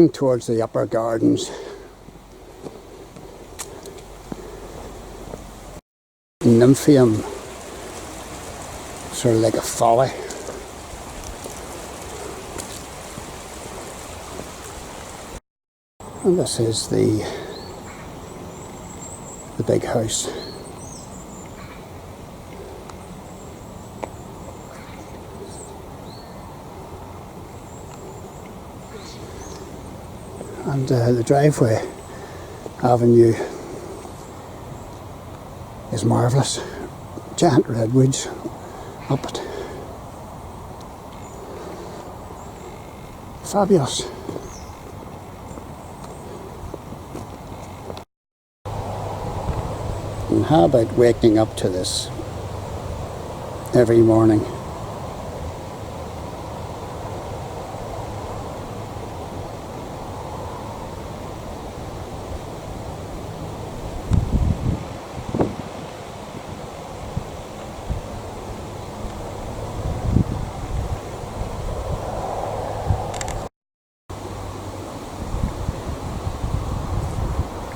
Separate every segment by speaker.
Speaker 1: looking towards the upper gardens. Nymphaeum, sort of like a folly. And this is the big house. And the driveway avenue is marvellous. Giant redwoods up it. Fabulous. And how about waking up to this every morning?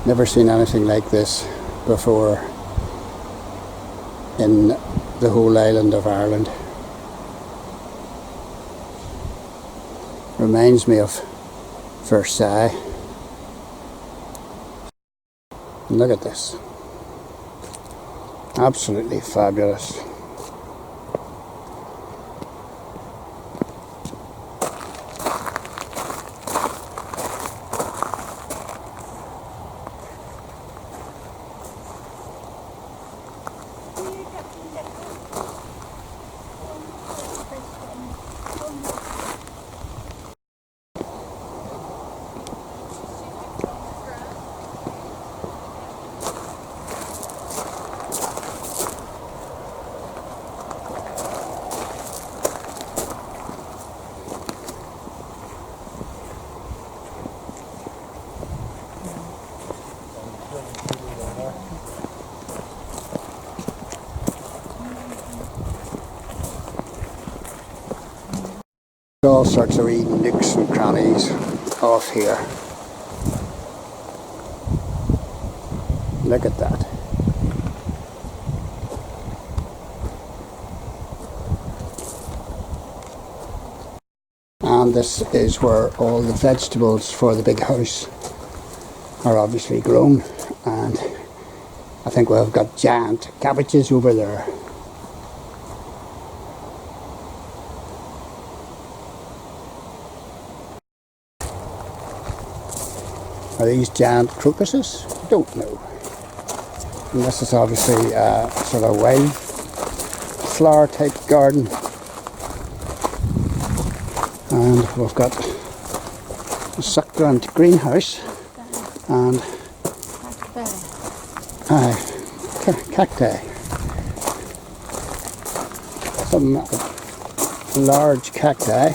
Speaker 1: Never seen anything like this before in the whole island of Ireland. Reminds me of Versailles. And look at this. Absolutely fabulous. All sorts of wee nooks and crannies off here. Look at that. And this is where all the vegetables for the big house are obviously grown, and I think we've got giant cabbages over there. Are these giant crocuses? I don't know. And this is obviously a sort of wild flower type garden. And we've got a succulent greenhouse and cacti. Some large cacti.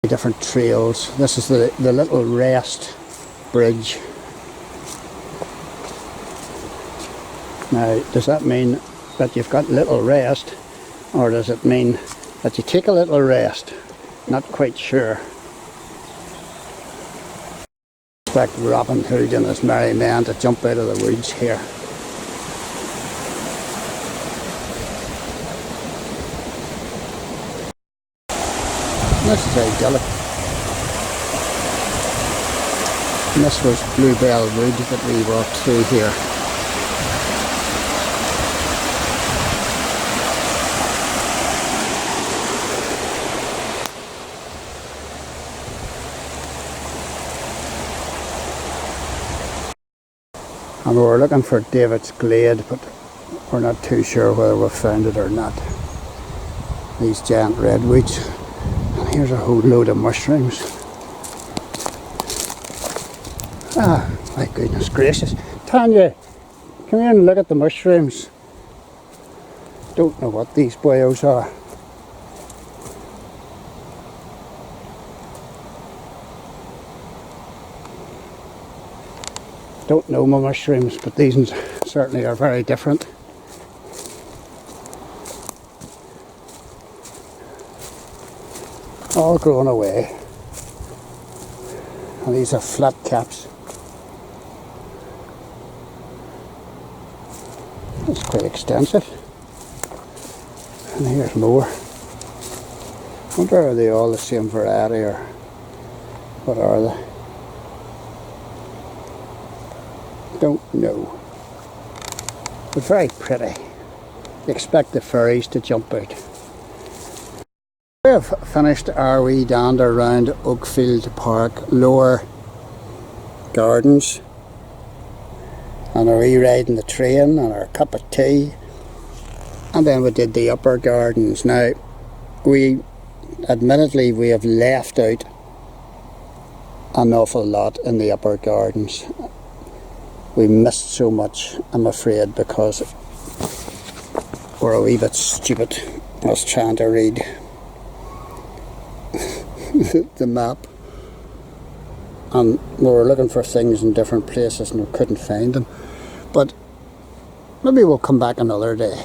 Speaker 1: Different trails. This is the little rest bridge. Now, does that mean that you've got little rest, or does it mean that you take a little rest? Not quite sure. Expect Robin Hood and his merry men to jump out of the woods here. This is idyllic. And this was Bluebell Wood that we walked through here. And we were looking for David's Glade, but we're not too sure whether we've found it or not. These giant redwoods. And here's a whole load of mushrooms. Ah, my goodness gracious. Tanya, come here and look at the mushrooms. Don't know what these boyos are. Don't know my mushrooms, but these ones certainly are very different. All grown away. And these are flat caps. It's quite extensive. And here's more. I wonder, are they all the same variety, or what are they? Don't know. But very pretty. Expect the fairies to jump out. We have finished our wee dander around Oakfield Park Lower Gardens, and a wee ride in the train and our cup of tea, and then we did the upper gardens. Now, admittedly we have left out an awful lot in the upper gardens. We missed so much, I'm afraid, because we're a wee bit stupid. I was trying to read the map, and we were looking for things in different places and we couldn't find them. But maybe we'll come back another day.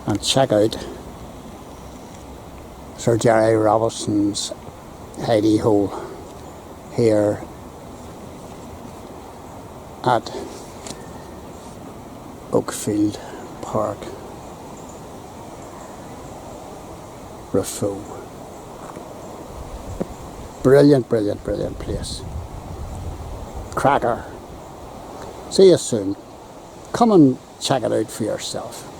Speaker 1: And check out Sir Jerry Robinson's hidey hole here at Oakfield Park, Raphoe. Brilliant, brilliant, brilliant place. Cracker. See you soon. Come and check it out for yourself.